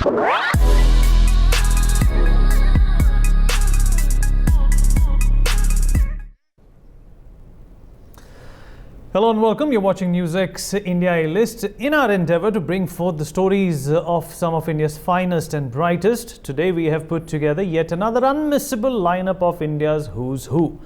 Hello and welcome. You're watching NewsX India A-List. In our endeavor to bring forth the stories of some of India's finest and brightest, today we have put together yet another unmissable lineup of India's who's who.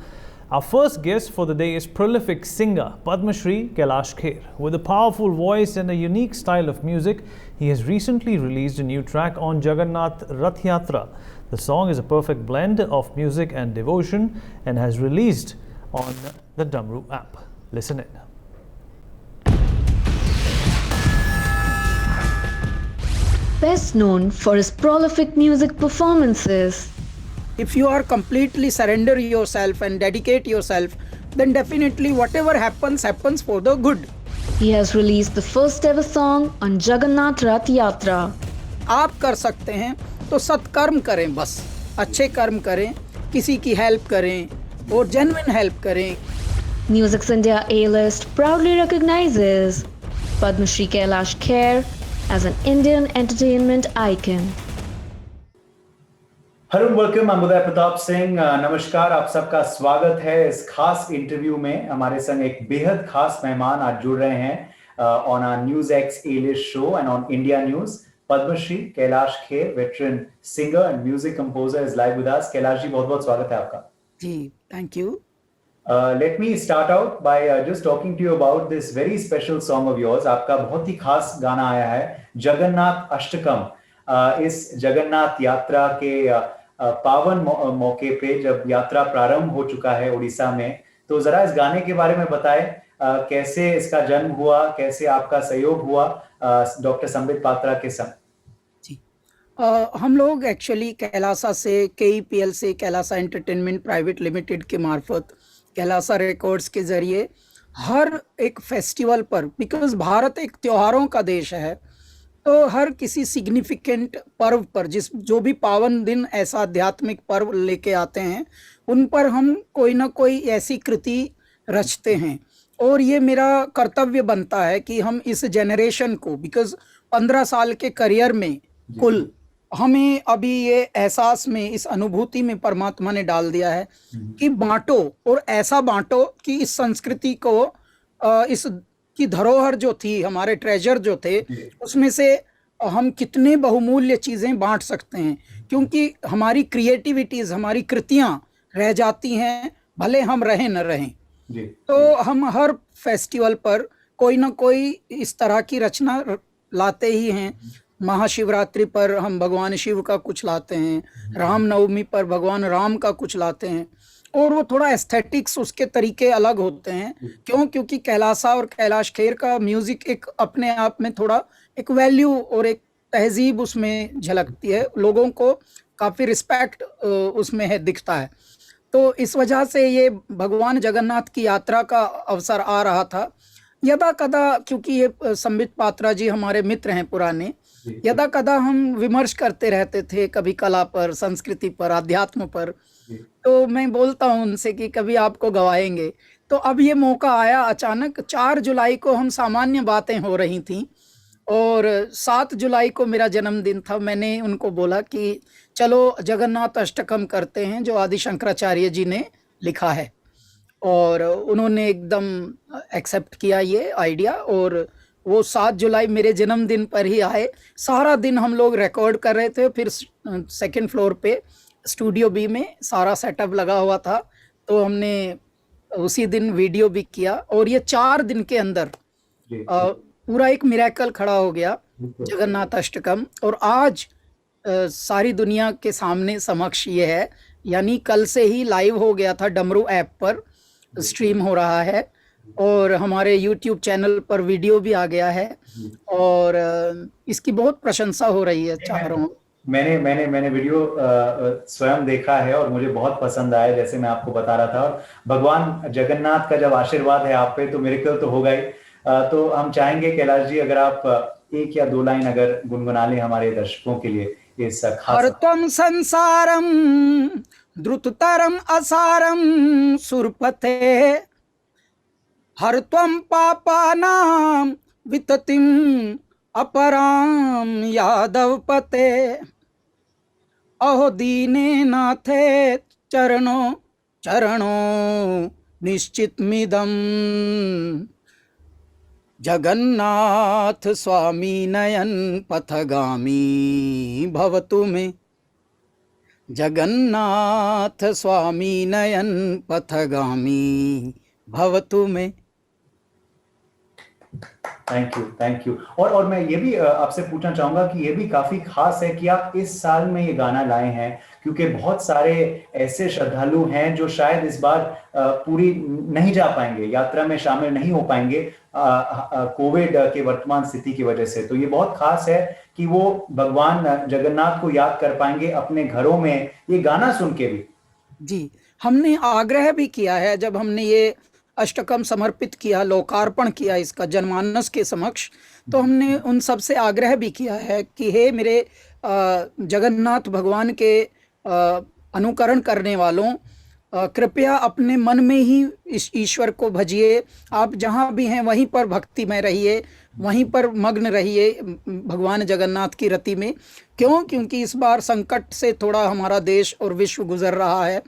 Our first guest for the day is prolific singer Padma Shri Kailash Kher. With a powerful voice and a unique style of music, he has recently released a new track on Jagannath Rath Yatra. The song is a perfect blend of music and devotion and has released on the Damru app. Listen in. Best known for his prolific music performances. If you are completely surrender yourself and dedicate yourself, then definitely whatever happens for the good. He has released the first ever song on Jagannath Rath Yatra. आप कर सकते हैं तो सत्कर्म करें, बस अच्छे कर्म करें, किसी की हेल्प करें और जेन्युइन हेल्प करें. NewsX India A-List proudly recognizes Padma Shri Kailash Kher as an Indian entertainment icon. Hello welcome, मैं उदय प्रताप सिंह. नमस्कार, आप सबका स्वागत है इस खास इंटरव्यू में. हमारे संग एक बेहद खास मेहमान आज जुड़ रहे हैं on our NewsX A-List show and on India news. Padma Shri Kailash Kher, veteran singer and music composer, is live with us. Kailash ji, बहुत बहुत स्वागत है आपका. Ji, thank you. Let me start out by just talking to you about this very special song of yours. आपका बहुत ही खास गाना आया है, जगन्नाथ अष्टकम. इस जगन्नाथ यात्रा के पावन मौके पे जब यात्रा प्रारंभ हो चुका है उड़ीसा में, तो जरा इस गाने के बारे में बताएं. कैसे इसका जन्म हुआ, कैसे आपका सहयोग हुआ डॉक्टर संबित पात्रा के संग. जी, हम लोग एक्चुअली कैलासा से KEPL से कैलासा एंटरटेनमेंट प्राइवेट लिमिटेड के मार्फत कैलासा रिकॉर्ड्स के जरिए हर एक फेस्टिवल पर, बिकॉज भारत एक त्योहारों का देश है, तो हर किसी सिग्निफिकेंट पर्व पर जो भी पावन दिन ऐसा आध्यात्मिक पर्व लेके आते हैं, उन पर हम कोई ना कोई ऐसी कृति रचते हैं. और ये मेरा कर्तव्य बनता है कि हम इस जनरेशन को, बिकॉज 15 साल के करियर में कुल हमें अभी ये एहसास में, इस अनुभूति में परमात्मा ने डाल दिया है कि बांटो, और ऐसा बांटो कि इस संस्कृति को, इस की धरोहर जो थी, हमारे ट्रेजर जो थे, उसमें से हम कितने बहुमूल्य चीज़ें बांट सकते हैं. क्योंकि हमारी क्रिएटिविटीज़, हमारी कृतियाँ रह जाती हैं, भले हम रहें न रहें. तो हम हर फेस्टिवल पर कोई ना कोई इस तरह की रचना लाते ही हैं. महाशिवरात्रि पर हम भगवान शिव का कुछ लाते हैं, रामनवमी पर भगवान राम का कुछ लाते हैं, और वो थोड़ा एस्थेटिक्स, उसके तरीके अलग होते हैं. क्योंकि कैलासा और कैलाश खेर का म्यूजिक एक अपने आप में थोड़ा एक वैल्यू और एक तहजीब उसमें झलकती है. लोगों को काफ़ी रिस्पेक्ट उसमें है, दिखता है. तो इस वजह से ये भगवान जगन्नाथ की यात्रा का अवसर आ रहा था. यदा कदा, क्योंकि ये संबित पात्रा जी हमारे मित्र हैं पुराने, यदा कदा हम विमर्श करते रहते थे, कभी कला पर, संस्कृति पर, अध्यात्म पर. तो मैं बोलता हूँ उनसे कि कभी आपको गवाएंगे. तो अब ये मौका आया अचानक. 4 जुलाई को हम सामान्य बातें हो रही थी और 7 जुलाई को मेरा जन्मदिन था. मैंने उनको बोला कि चलो जगन्नाथ अष्टकम करते हैं, जो आदि शंकराचार्य जी ने लिखा है. और उन्होंने एकदम एक्सेप्ट किया ये आइडिया, और वो 7 जुलाई मेरे जन्मदिन पर ही आए. सारा दिन हम लोग रिकॉर्ड कर रहे थे. फिर 2nd फ्लोर पे स्टूडियो B में सारा सेटअप लगा हुआ था, तो हमने उसी दिन वीडियो भी किया. और ये 4 दिन के अंदर पूरा एक मिरेकल खड़ा हो गया, जगन्नाथ अष्टकम. और आज सारी दुनिया के सामने समक्ष ये है. यानी कल से ही लाइव हो गया था, डमरू ऐप पर स्ट्रीम हो रहा है, और हमारे YouTube चैनल पर वीडियो भी आ गया है, और इसकी बहुत प्रशंसा हो रही है चारों. मैंने वीडियो स्वयं देखा है और मुझे बहुत पसंद आया, जैसे मैं आपको बता रहा था. और भगवान जगन्नाथ का जब आशीर्वाद है आप पे, तो मिरेकल तो होगा ही. तो हम चाहेंगे कैलाश जी, अगर आप 1 या 2 लाइन अगर गुनगुना लें हमारे दर्शकों के लिए इस खास. हरत्वं संसारम द्रुततरम असारम सुरपते, हरत्वं पापानां विततिं अपराम यादव पते अहो दीने नाथे चरणों चरणों निश्चित मिदम जगन्नाथ स्वामी नयन पथगामी भवतु में जगन्नाथ स्वामी नयन पथगामी भवतु में। Thank you. और मैं ये भी आपसे पूछना चाहूंगा कि ये भी काफी खास है कि आप इस साल में ये गाना लाए हैं, क्योंकि बहुत सारे ऐसे श्रद्धालु हैं जो शायद इस बार पूरी नहीं जा पाएंगे, यात्रा में शामिल नहीं हो पाएंगे कोविड के वर्तमान स्थिति की वजह से। तो ये बहुत खास है कि वो भगवान जगन्नाथ को याद कर पाएंगे अपने घरों में ये गाना सुन के भी। जी, हमने आग्रह भी किया है, जब हमने ये अष्टकम समर्पित किया, लोकार्पण किया इसका जनमानस के समक्ष, तो हमने उन सब से आग्रह भी किया है कि हे मेरे जगन्नाथ भगवान के अनुकरण करने वालों, कृपया अपने मन में ही इस ईश्वर को भजिए। आप जहाँ भी हैं वहीं पर भक्ति में रहिए, वहीं पर मग्न रहिए भगवान जगन्नाथ की रति में। क्यों? क्योंकि इस बार संकट से थोड़ा हमारा देश और विश्व गुजर रहा है,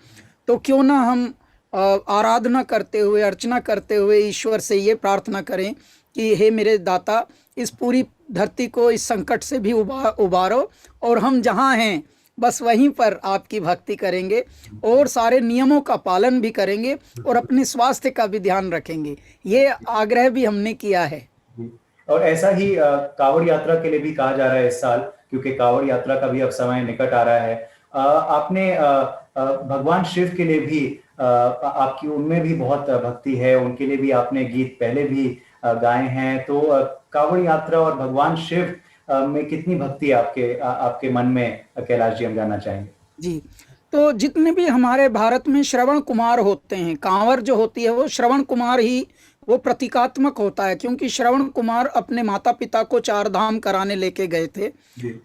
तो क्यों ना हम आराधना करते हुए, अर्चना करते हुए ईश्वर से ये प्रार्थना करें कि हे मेरे दाता, इस पूरी धरती को इस संकट से भी उबारो, और हम जहाँ हैं बस वहीं पर आपकी भक्ति करेंगे और सारे नियमों का पालन भी करेंगे और अपने स्वास्थ्य का भी ध्यान रखेंगे। ये आग्रह भी हमने किया है। और ऐसा ही कांवड़ यात्रा के लिए भी कहा जा रहा है इस साल, क्योंकि कांवड़ यात्रा का भी अब समय निकट आ रहा है। आपने भगवान शिव के लिए भी आपकी उनमें भी बहुत भक्ति है, उनके लिए भी आपने गीत पहले भी गाए हैं। तो कांवड़ यात्रा और भगवान शिव में कितनी भक्ति आपके मन में, कैलाश जी, हम जानना चाहेंगे। जी, तो जितने भी हमारे भारत में श्रवण कुमार होते हैं, कांवर जो होती है वो श्रवण कुमार ही वो प्रतीकात्मक होता है, क्योंकि श्रवण कुमार अपने माता पिता को 4 धाम कराने लेके गए थे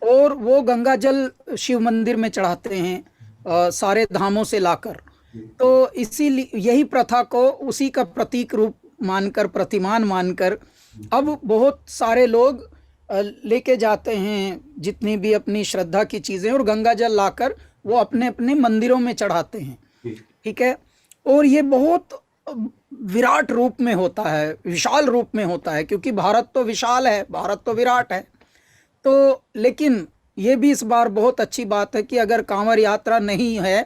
और वो गंगा जल शिव मंदिर में चढ़ाते हैं सारे धामों से लाकर। तो इसीलिए यही प्रथा को उसी का प्रतीक रूप मानकर, प्रतिमान मानकर अब बहुत सारे लोग लेके जाते हैं जितनी भी अपनी श्रद्धा की चीजें, और गंगा जल लाकर वो अपने अपने मंदिरों में चढ़ाते हैं। ठीक है, और ये बहुत विराट रूप में होता है, विशाल रूप में होता है, क्योंकि भारत तो विशाल है, भारत तो विराट है। तो लेकिन ये भी इस बार बहुत अच्छी बात है कि अगर कांवर यात्रा नहीं है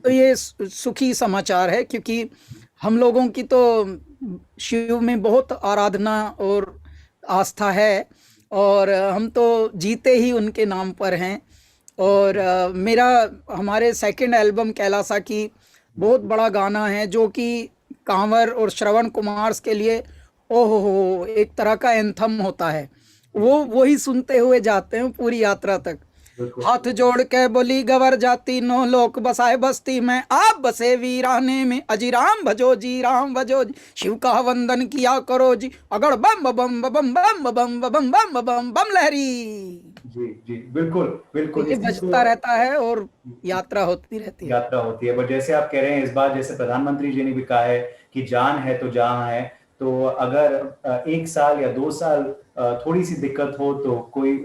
तो ये सुखी समाचार है, क्योंकि हम लोगों की तो शिव में बहुत आराधना और आस्था है और हम तो जीते ही उनके नाम पर हैं। और हमारे सेकंड एल्बम कैलासा की बहुत बड़ा गाना है जो कि कांवर और श्रवण कुमार के लिए ओहो एक तरह का एंथम होता है। वो ही सुनते हुए जाते हैं पूरी यात्रा तक। हाथ जोड़ के बोली गवर जाती, 9 लोक बसाए बस्ती में, आप बसे वीराने में, अजी राम भजो जी, राम भजो जी, शिव का वंदन किया करो जी, अगड़ बम बम बम बम बम बम बम बम बम लहरी। जी, बिल्कुल ये बजता रहता है और यात्रा होती रहती है। बट जैसे आप कह रहे हैं, इस बार जैसे प्रधानमंत्री जी ने भी कहा है कि जान है तो जहां है, तो अगर 1 साल या 2 साल थोड़ी सी दिक्कत हो तो कोई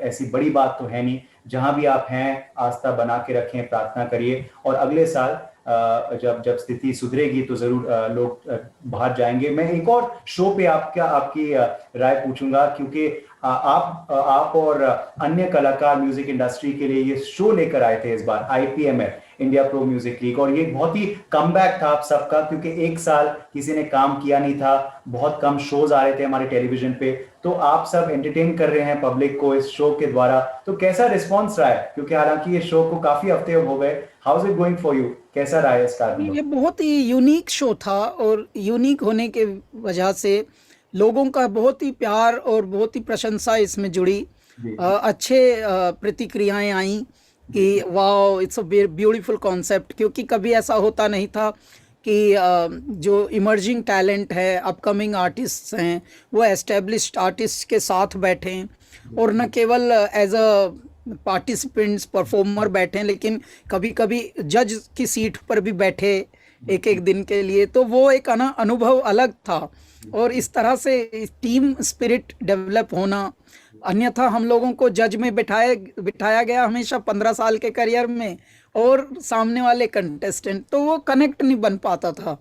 ऐसी बड़ी बात तो है नहीं। जहां भी आप हैं आस्था बना के रखें, प्रार्थना करिए, और अगले साल जब स्थिति सुधरेगी तो जरूर लोग बाहर जाएंगे। मैं एक और शो पे आपकी राय पूछूंगा, क्योंकि आप और अन्य कलाकार म्यूजिक इंडस्ट्री के लिए ये शो लेकर आए थे इस बार, IPMF, India pro music league, और ये बहुत ही कमबैक था आप सबका, क्योंकि 1 साल किसी ने काम किया नहीं था, बहुत कम शोज आ रहे थे हमारे टेलीविजन पे, तो आप सब एंटरटेन कर रहे हैं पब्लिक को इस शो के द्वारा। तो कैसा रिस्पॉन्स रहा है, क्योंकि हालांकि ये शो को काफी हफ्ते हो गए, how is it going for you, कैसा रहा है स्टार? ये बहुत ही यूनिक शो था और यूनिक होने के वजह से लोगों का बहुत ही प्यार और बहुत ही प्रशंसा इसमें जुड़ी। अच्छे प्रतिक्रियाएं आई कि wow it's a beautiful concept, क्योंकि कभी ऐसा होता नहीं था कि जो इमर्जिंग टैलेंट है, अपकमिंग आर्टिस्ट हैं, वो एस्टेब्लिश्ड आर्टिस्ट के साथ बैठें और न केवल एज अ पार्टिसिपेंट्स परफॉर्मर बैठें, लेकिन कभी कभी जज की सीट पर भी बैठे एक दिन के लिए। तो वो एक अनुभव अलग था, और इस तरह से टीम स्पिरिट डेवलप होना, अन्यथा हम लोगों को जज में बिठाया गया हमेशा 15 साल के करियर में, और सामने वाले कंटेस्टेंट, तो वो कनेक्ट नहीं बन पाता था।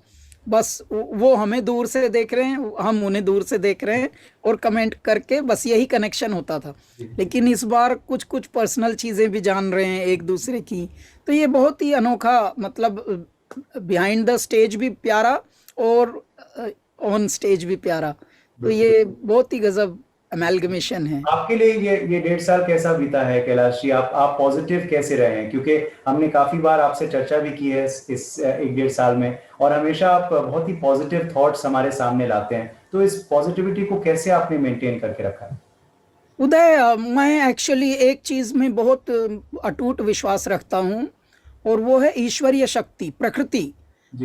बस वो हमें दूर से देख रहे हैं, हम उन्हें दूर से देख रहे हैं, और कमेंट करके बस यही कनेक्शन होता था। लेकिन इस बार कुछ कुछ पर्सनल चीज़ें भी जान रहे हैं एक दूसरे की, तो ये बहुत ही अनोखा, मतलब बिहाइंड द स्टेज भी प्यारा और ऑन स्टेज भी प्यारा, तो ये बहुत ही गजब अमेलगमेशन है। आपके लिए ये 1.5 साल कैसा बीता है कैलाश जी? आप पॉजिटिव कैसे रहे हैं? क्योंकि हमने काफी बार आपसे चर्चा भी की है इस 1.5 साल में, और हमेशा आप बहुत ही पॉजिटिव थॉट्स हमारे सामने लाते हैं, तो इस पॉजिटिविटी को कैसे आपने मेंटेन करके रखा है? उदय, मैं एक्चुअली एक चीज़ में बहुत अटूट विश्वास रखता हूँ, और वो है ईश्वरीय शक्ति, प्रकृति।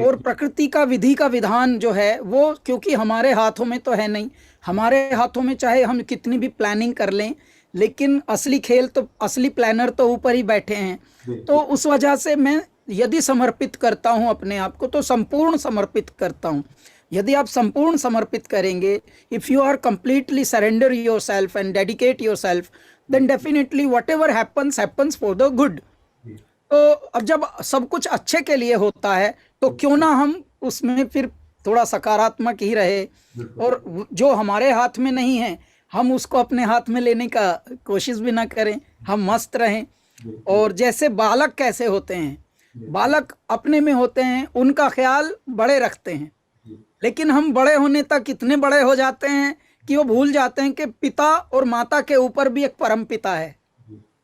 और प्रकृति का विधि का विधान जो है वो, क्योंकि हमारे हाथों में तो है नहीं, हमारे हाथों में चाहे हम कितनी भी प्लानिंग कर लें, लेकिन असली खेल तो, असली प्लानर तो ऊपर ही बैठे हैं। तो उस वजह से मैं यदि समर्पित करता हूँ अपने आप को, तो संपूर्ण समर्पित करता हूँ। यदि आप संपूर्ण समर्पित करेंगे, if you are completely surrender yourself and dedicate yourself, then definitely whatever happens for the good. तो अब जब सब कुछ अच्छे के लिए होता है, तो क्यों ना हम उसमें फिर थोड़ा सकारात्मक ही रहे, और जो हमारे हाथ में नहीं है हम उसको अपने हाथ में लेने का कोशिश भी ना करें, हम मस्त रहें। और जैसे बालक कैसे होते हैं, बालक अपने में होते हैं, उनका ख्याल बड़े रखते हैं, लेकिन हम बड़े होने तक इतने बड़े हो जाते हैं कि वो भूल जाते हैं कि पिता और माता के ऊपर भी एक परम पिता है,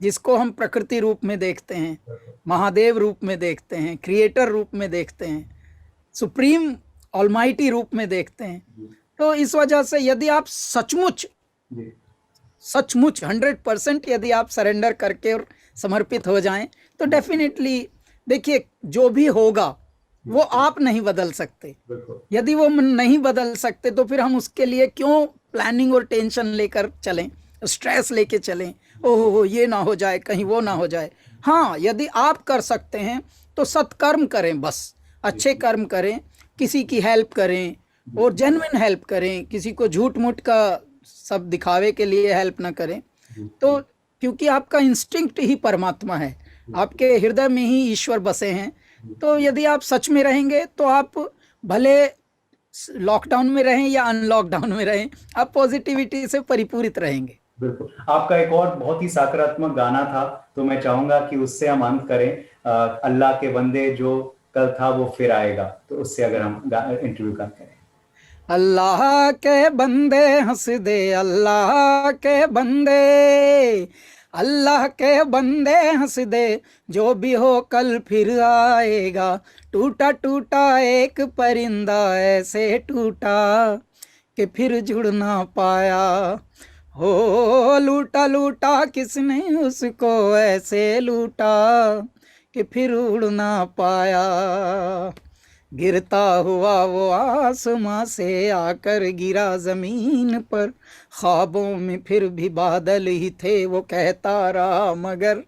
जिसको हम प्रकृति रूप में देखते हैं, महादेव रूप में देखते हैं, क्रिएटर रूप में देखते हैं, सुप्रीम ऑलमाइटी रूप में देखते हैं। तो इस वजह से यदि आप सचमुच 100% यदि आप सरेंडर करके और समर्पित हो जाएं, तो डेफिनेटली देखिए, जो भी होगा वो आप नहीं बदल सकते। यदि वो नहीं बदल सकते, तो फिर हम उसके लिए क्यों प्लानिंग और टेंशन लेकर चलें, स्ट्रेस लेके चलें, ओहो ये ना हो जाए, कहीं वो ना हो जाए। हाँ, यदि आप कर सकते हैं तो सत्कर्म करें, बस अच्छे कर्म करें, किसी की हेल्प करें और जेन्युइन हेल्प करें, किसी को झूठ मूठ का सब दिखावे के लिए हेल्प ना करें। तो क्योंकि आपका इंस्टिंक्ट ही परमात्मा है, आपके हृदय में ही ईश्वर बसे हैं। तो यदि आप सच में रहेंगे, तो आप भले लॉकडाउन में रहें या अनलॉकडाउन में रहें, आप पॉजिटिविटी से परिपूरित रहेंगे। बिल्कुल। आपका एक और बहुत ही सकारात्मक गाना था, तो मैं चाहूंगा कि उससे हम अंत करें। अल्लाह के बंदे जो कल था वो फिर आएगा, तो उससे अगर हम इंटरव्यू का करें। अल्लाह के बंदे हंस दे, अल्लाह के बंदे, अल्लाह के बंदे हंस दे, जो भी हो कल फिर आएगा। टूटा टूटा एक परिंदा ऐसे टूटा कि फिर जुड़ ना पाया, हो लूटा लूटा किसने उसको ऐसे लूटा कि फिर उड़ ना पाया। गिरता हुआ वो आसमां से आकर गिरा जमीन पर, ख्वाबों में फिर भी बादल ही थे, वो कहता रहा मगर,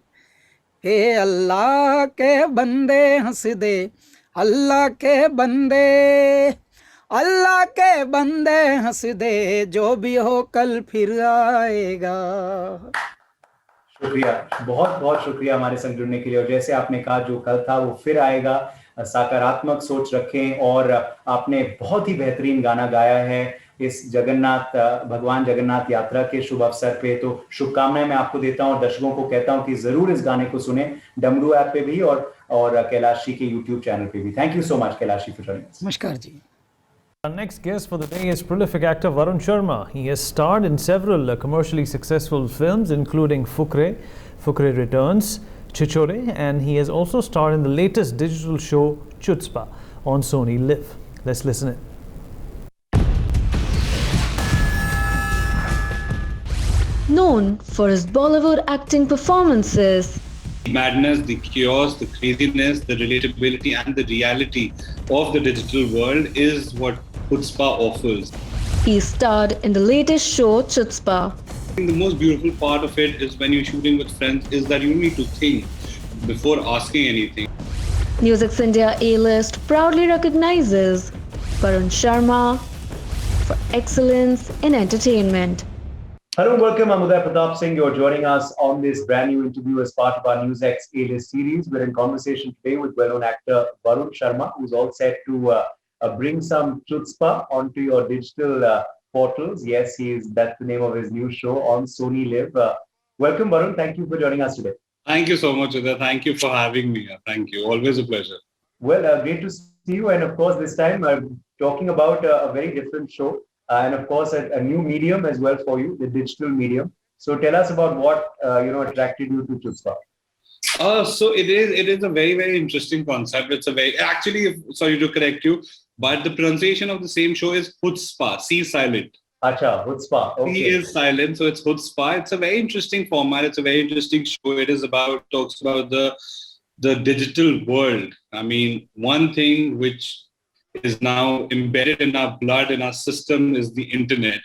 हे अल्लाह के बंदे हंस दे, अल्लाह के बंदे, अल्लाह के बंदे हंस दे, जो भी हो कल फिर आएगा। शुक्रिया, बहुत बहुत शुक्रिया हमारे संग जुड़ने के लिए। और जैसे आपने कहा, जो कल था वो फिर आएगा, सकारात्मक सोच रखें। और आपने बहुत ही बेहतरीन गाना गाया है इस भगवान जगन्नाथ यात्रा के शुभ अवसर पे, तो शुभकामनाएं मैं आपको देता हूं और दर्शकों को कहता हूं कि जरूर इस गाने को सुने, डमरू ऐप पे भी और कैलाश जी के यूट्यूब चैनल पे भी। Thank you so much Kailash ji for joining us. नमस्कार जी। Our next guest for the day is prolific actor Varun Sharma. He has starred in several commercially successful films, including Fukre Returns, Chichore, and he has also starred in the latest digital show Chutzpah on Sony Live. Let's listen in. Known for his Bollywood acting performances, The madness, the chaos, the craziness, the relatability and the reality of the digital world is what Chutzpah offers. he starred in the latest show Chutzpah. I think the most beautiful part of it is when you're shooting with friends is that you need to think before asking anything. Music's India A-list proudly recognizes Varun Sharma for excellence in entertainment. Hello, welcome. I'm Uday Pratap Singh. You're joining us on this brand new interview as part of our NewsX A-List series. We're in conversation today with well-known actor Varun Sharma, who's all set to bring some chutzpah onto your digital portals. Yes, that's the name of his new show on Sony Live. Welcome, Varun. Thank you for joining us today. Thank you so much, Uday. Thank you for having me. Thank you. Always a pleasure. Well, great to see you. And of course, this time talking about a very different show. And of course, a new medium as well for you, the digital medium. So tell us about what attracted you to Chutzpah. So it is a very interesting concept. It's a very sorry to correct you, but the pronunciation of the same show is Chutzpah, C silent. Acha, Chutzpah. Okay. C is silent, so it's Chutzpah. It's a very interesting format. It's a very interesting show. It is talks about the digital world. I mean, one thing which is now embedded in our blood, in our system, is the internet.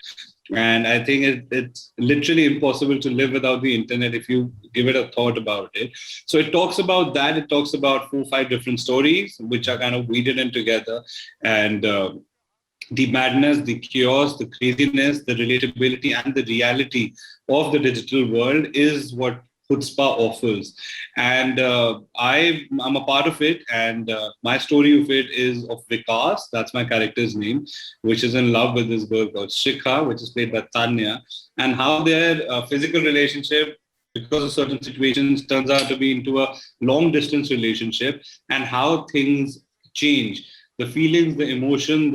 And I think it's literally impossible to live without the internet if you give it a thought about it. So it talks about that. It talks about 4-5 different stories, which are kind of weeded in together. And the madness, the chaos, the craziness, the relatability, and the reality of the digital world is what Chutzpah offers. And I'm a part of it, and my story of it is of Vikas, that's my character's name, which is in love with this girl called Shikha, which is played by Tanya, and how their physical relationship, because of certain situations, turns out to be into a long distance relationship, and how things change. The feelings, the emotion,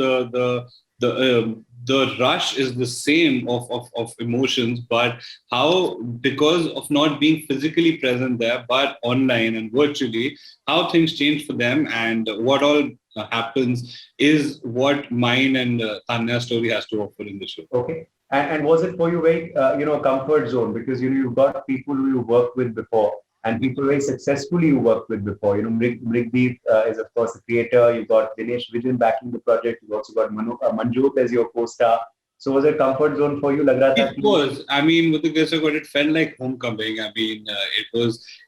the rush is the same of emotions, but how, because of not being physically present there, but online and virtually, how things change for them, and what all happens is what mine and Tanya's story has to offer in the show. Okay. And was it for you very, comfort zone? Because, you've got people who you worked with before, and people very successfully you worked with before. Mrigdeep is, of course, the creator. You've got Dinesh Vijan backing the project. You've also got Manjot as your co-star. So was it comfort zone for you? It was. I mean, with the grace of God, it felt like homecoming. I mean,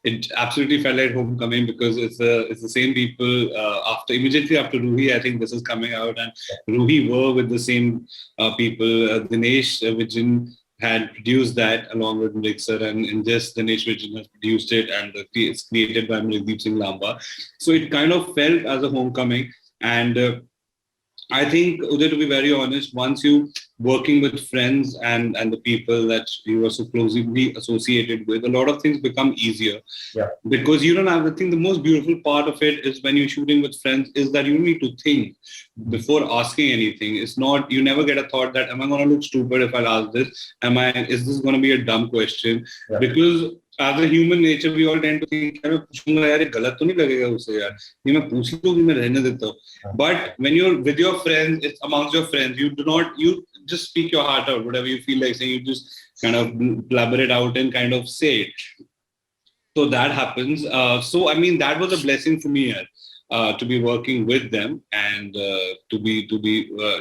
it absolutely felt like homecoming, because it's the same people. Immediately after Ruhi, I think this is coming out, and Ruhi were with the same people. Dinesh Vijan had produced that along with Mrigdeep, and in this, Dinesh Vijan has produced it, and it's created by Mrigdeep Singh Lamba. So it kind of felt as a homecoming. And I think, Uday, to be very honest, once you working with friends and the people that you are so closely associated with, a lot of things become easier. Yeah. Because you don't have to think. The most beautiful part of it is when you're shooting with friends is that you need to think before asking anything. It's not, you never get a thought that, am I going to look stupid if I ask this? Is this going to be a dumb question? Yeah. Because as a human nature, we all tend to think, but when you're with your friends, it's amongst your friends. You just speak your heart out, whatever you feel like saying, you just kind of blabber it out and kind of say it. So that happens. So, I mean, that was a blessing for me to be working with them, and to be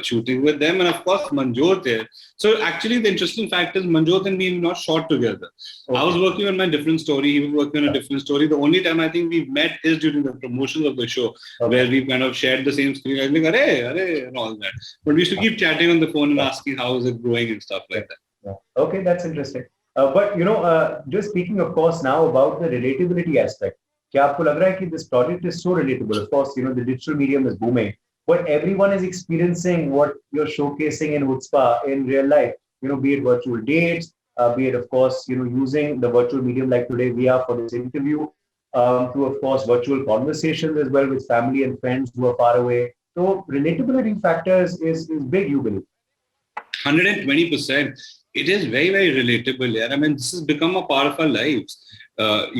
shooting with them. And of course, Manjot there. So actually, the interesting fact is Manjot and me have not shot together. Okay. I was working on my different story. He was working on a different story. The only time I think we've met is during the promotions of the show, where we kind of shared the same screen. I was like, arey, and all that. But we used to keep chatting on the phone and asking how is it going and stuff like that. Yeah. Okay, that's interesting. But just speaking, of course, now about the relatability aspect. क्या आपको लग रहा है कि this project is so relatable? Of course, the digital medium is booming, but everyone is experiencing what you're showcasing in Chutzpah in real life. Be it virtual dates, be it, of course, using the virtual medium like today we are for this interview, to, of course, virtual conversations as well with family and friends who are far away. So relatability factors is big, you believe? 120%. It is very relatable. Yeah? I mean, this has become a part of our lives. 2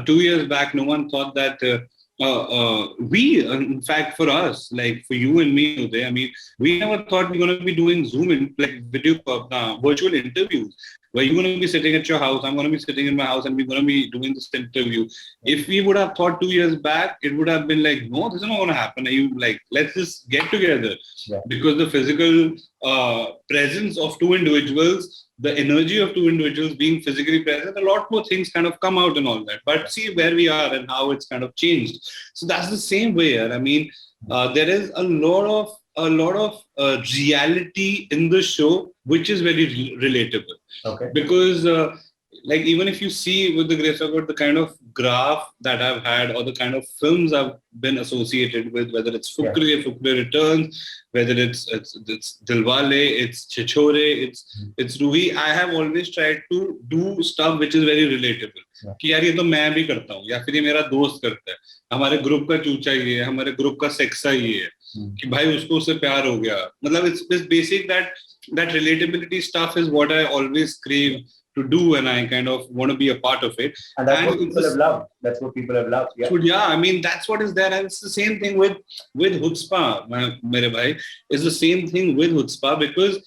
years back, no one thought that in fact, for us, like for you and me today, I mean, we never thought we're going to be doing Zoom in like video virtual interviews, where you're going to be sitting at your house, I'm going to be sitting in my house, and we're going to be doing this interview. If we would have thought 2 years back, it would have been like, no, this is not going to happen. You like, let's just get together. Yeah. Because the physical presence of two individuals, the energy of two individuals being physically present, a lot more things kind of come out and all that. But see where we are and how it's kind of changed. So that's the same way. I mean, there is a lot of a lot of reality in the show, which is very relatable. Okay. Because like even if you see with the grace of God, the kind of graph that I've had or the kind of films I've been associated with, whether it's Fukre, Fukre Returns, whether it's Dilwale, it's Chichore, it's Ruhi, I have always tried to do stuff which is very relatable. कि यार ये तो मैं भी करता हूँ या फिर ये मेरा दोस्त करता है, हमारे ग्रुप का चूचा ये है, हमारे ग्रुप का सेक्सा ये है कि भाई उसको उससे प्यार हो गया. मतलब it's basic that relatability stuff is what I always crave to do, and I kind of want to be a part of it. And that's what people have loved. That's what people have loved. Yeah. So, yeah, I mean, that's what is there. And it's the same thing with Chutzpah, mere bhai. It's the same thing with Chutzpah, because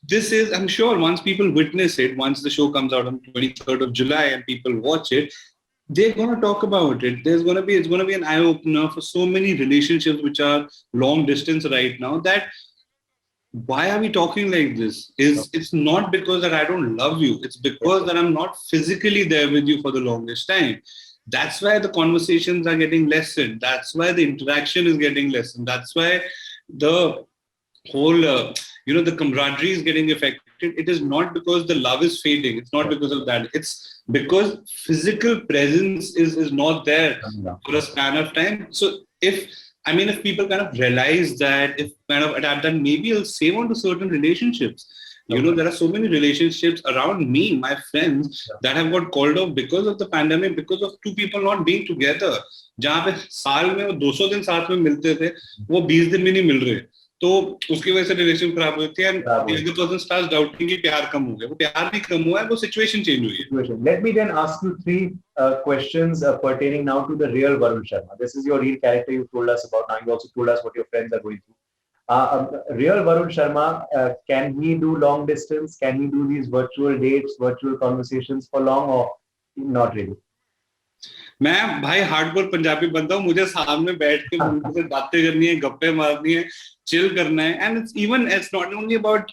this is, I'm sure once people witness it, once the show comes out on 23rd of July and people watch it, they're going to talk about it. It's going to be an eye opener for so many relationships which are long distance right now, that why are we talking like this? It's not because that I don't love you. It's because that I'm not physically there with you for the longest time. That's why the conversations are getting lessened. That's why the interaction is getting lessened. That's why the whole, the camaraderie is getting affected. It is not because the love is fading. It's not because of that. It's because physical presence is not there for a span of time. So if people kind of realize that, if kind of adapt, then maybe it'll save on to certain relationships. There are so many relationships around me, my friends, that have got called off because of the pandemic, because of two people not being together. जहाँ पे साल में वो 200 दिन साथ में मिलते थे, वो 20 दिन भी नहीं मिल रहे. तो उसकी वजह से रिलेशन खराब हो जाती है, and the other person starts doubting कि प्यार कम हो गया. वो प्यार भी कम हुआ है, वो situation change हुई है. Let me then ask you three questions pertaining now to the real Varun Sharma. This is your real character you told us about. Now you also told us what your friends are going through. Real Varun Sharma, can he do long distance? Can he do these virtual dates, virtual conversations for long, or not really? मैं भाई hardcore Punjabi बनता हूँ. मुझे सामने बैठ के उनके से बातें करनी है, गप्पे मारनी है, chill करना है. And it's not only about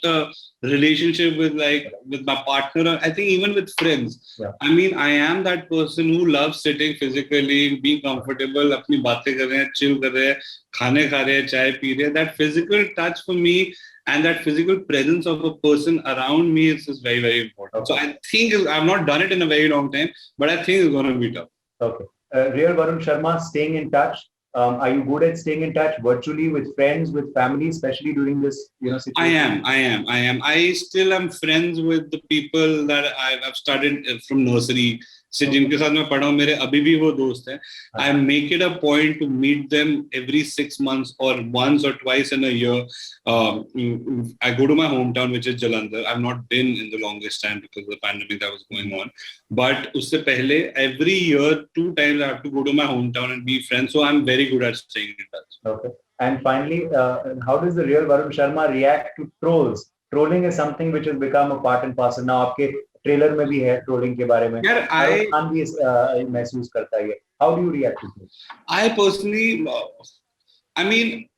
relationship with my partner. I think even with friends. Yeah. I mean, I am that person who loves sitting physically, being comfortable, अपनी बातें कर रहे हैं, chill कर रहे हैं, खाने खा रहे हैं, चाय पी रहे हैं. That physical touch for me and that physical presence of a person around me is very, very important. Okay. So I think I've not done it in a very long time, but I think it's going to be tough. Okay. Real Varun Sharma, staying in touch. Are you good at staying in touch virtually with friends, with family, especially during this, situation? I am. I still am friends with the people that I've started from nursery. से जिनके साथ मैं पढ़ा हूँ, मेरे अभी भी वो दोस्त हैं. I make it a point to meet them every 6 months or once or twice in a year. I go to my hometown, which is Jalandhar. I've not been in the longest time because of the pandemic that was going on. But उससे पहले every year 2 times I have to go to my hometown and be friends. So I'm very good at staying in touch. Okay. And finally, how does the real Varun Sharma react to trolls? Trolling is something which has become a part and parcel. Now आपके trailer में भी है trolling के बारे में. खान भी महसूस करता है. How do you react to it? I personally, I mean,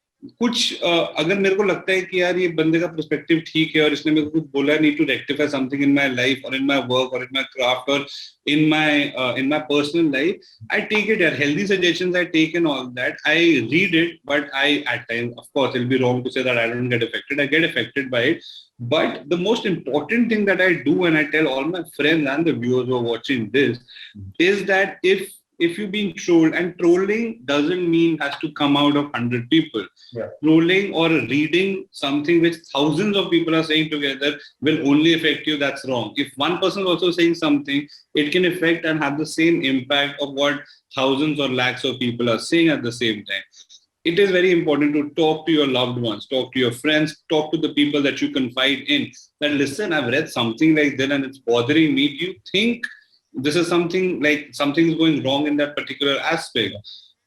कुछ अगर मेरे को लगता है कि यार ये बंदे का पर्सपेक्टिव ठीक है और इसने मेरे को कुछ बोला, I need to rectify something in my life or in my work or in my craft or in my personal life, I take it. Healthy suggestions I take and all that. I read it, but I at times, of course, it'll be wrong to say that I don't get affected. I get affected by it. But the most important thing that I do, and I tell all my friends and the viewers who are watching this, is that if you're being trolled, and trolling doesn't mean has to come out of 100 people. Yeah. Trolling or reading something which thousands of people are saying together will only affect you. That's wrong. If one person is also saying something, it can affect and have the same impact of what thousands or lakhs of people are saying at the same time. It is very important to talk to your loved ones, talk to your friends, talk to the people that you confide in. That listen, I've read something like that and it's bothering me. Do you think this is something is going wrong in that particular aspect?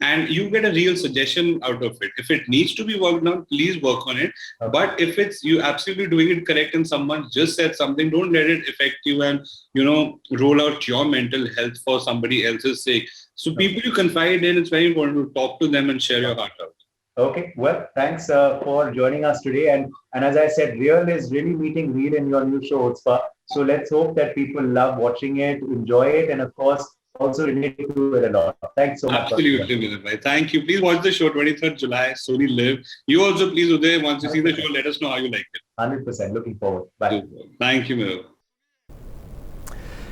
And you get a real suggestion out of it. If it needs to be worked on, please work on it. Okay. But if it's you absolutely doing it correct and someone just said something, don't let it affect you and roll out your mental health for somebody else's sake. So people you confide in, it's very important to talk to them and share your heart out. Okay, well, thanks for joining us today. And as I said, Real is really meeting Real in your new show, Chutzpah. So let's hope that people love watching it, enjoy it, and of course, also relate to it a lot. Thanks so much. Absolutely, Vinod bhai. Thank you. Please watch the show 23rd July, Sony Live. You also, please, Uday, once you see the show, let us know how you like it. 100%. Looking forward. Bye. Thank you, Vinod.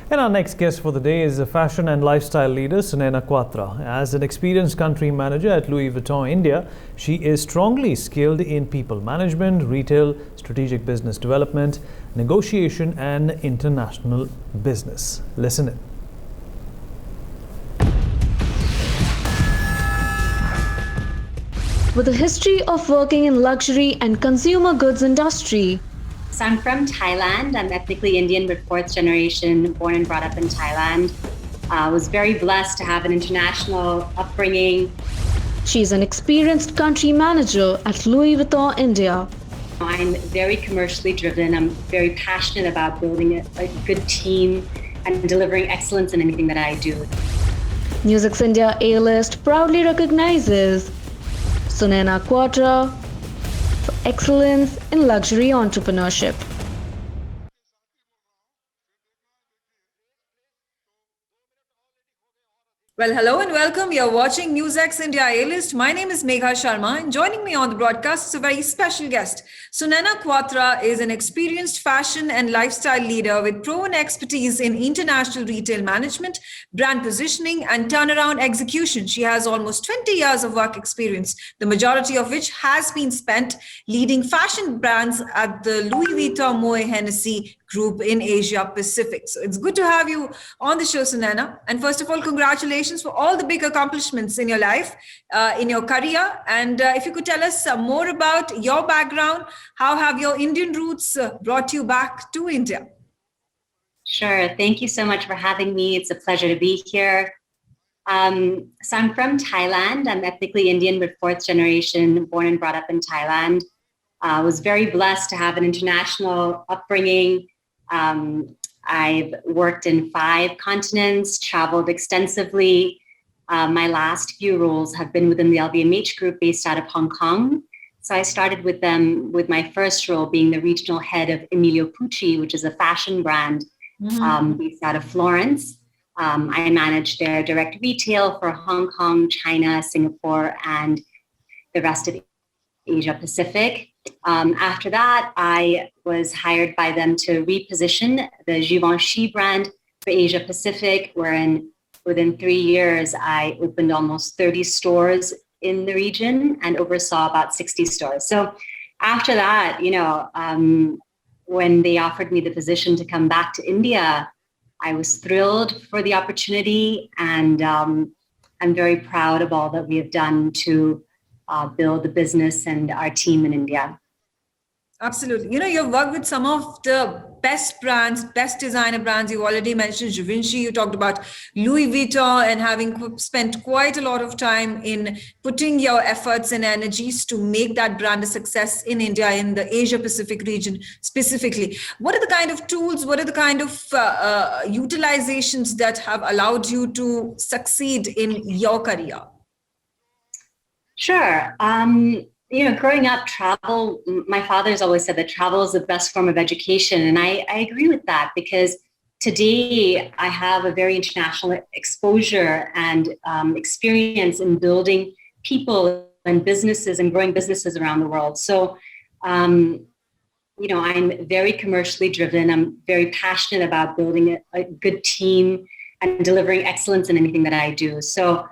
And our next guest for the day is a fashion and lifestyle leader, Sunaina Quatra. As an experienced country manager at Louis Vuitton India, she is strongly skilled in people management, retail, strategic business development, negotiation, and international business. Listen in. With a history of working in luxury and consumer goods industry, So I'm from Thailand. I'm ethnically Indian, but fourth generation, born and brought up in Thailand. I was very blessed to have an international upbringing. she's an experienced country manager at Louis Vuitton India. I'm very commercially driven. I'm very passionate about building a good team and delivering excellence in anything that I do. Music's India A-list proudly recognizes Sunaina Quatra for excellence in luxury entrepreneurship. Well, hello and welcome. You're watching NewsX India A-List. My name is Megha Sharma, and joining me on the broadcast is a very special guest. Sunaina Quatra is an experienced fashion and lifestyle leader with proven expertise in international retail management, brand positioning, and turnaround execution. She has almost 20 years of work experience, the majority of which has been spent leading fashion brands at the Louis Vuitton Moet Hennessy Group in Asia Pacific. So it's good to have you on the show, Sunaina. And first of all, congratulations for all the big accomplishments in your life, in your career. And if you could tell us more about your background, how have your Indian roots brought you back to India? Sure. Thank you so much for having me. It's a pleasure to be here. So I'm from Thailand. I'm ethnically Indian, but fourth generation, born and brought up in Thailand. I was very blessed to have an international upbringing. I've worked in 5 continents, traveled extensively. My last few roles have been within the LVMH group based out of Hong Kong. So I started with them with my first role being the regional head of Emilio Pucci, which is a fashion brand based out of Florence. I managed their direct retail for Hong Kong, China, Singapore, and the rest of Asia Pacific. After that, I was hired by them to reposition the Givenchy brand for Asia Pacific, wherein within 3 years, I opened almost 30 stores in the region and oversaw about 60 stores. So after that, when they offered me the position to come back to India, I was thrilled for the opportunity, and I'm very proud of all that we have done to build the business and our team in India. Absolutely. You've worked with some of the best brands, best designer brands. You already mentioned Givenchy. You talked about Louis Vuitton, and having spent quite a lot of time in putting your efforts and energies to make that brand a success in India, in the Asia Pacific region specifically. What are the kind of tools, what are the kind of utilizations that have allowed you to succeed in your career? Sure. Growing up, travel, my father's always said that travel is the best form of education. And I agree with that, because today I have a very international exposure and experience in building people and businesses and growing businesses around the world. So, I'm very commercially driven. I'm very passionate about building a good team and delivering excellence in anything that I do. So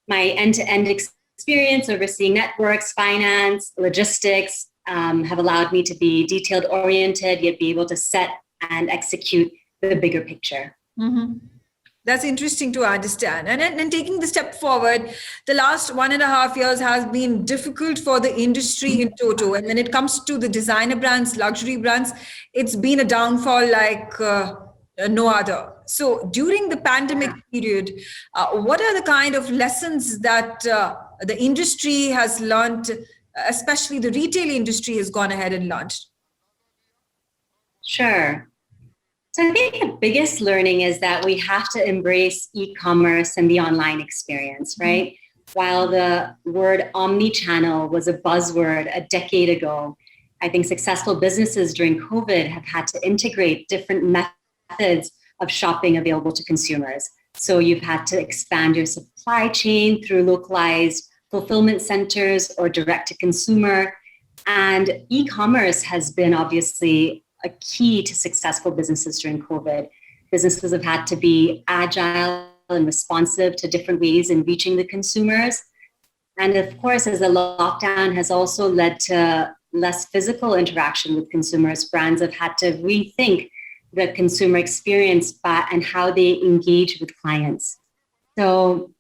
my end-to-end experience overseeing networks, finance, logistics have allowed me to be detailed oriented, yet be able to set and execute the bigger picture. Mm-hmm. That's interesting to understand. And then taking the step forward, the last 1.5 years has been difficult for the industry in toto. And when it comes to the designer brands, luxury brands, it's been a downfall like no other. So during the pandemic period, what are the kind of lessons that the industry has learned, especially the retail industry has gone ahead and learned? Sure. So I think the biggest learning is that we have to embrace e-commerce and the online experience, right? Mm-hmm. While the word omni-channel was a buzzword a decade ago, I think successful businesses during COVID have had to integrate different methods of shopping available to consumers. So you've had to expand your supply chain through localized fulfillment centers or direct to consumer. And e-commerce has been obviously a key to successful businesses during COVID. Businesses have had to be agile and responsive to different ways in reaching the consumers. And of course, as the lockdown has also led to less physical interaction with consumers, brands have had to rethink the consumer experience and how they engage with clients. So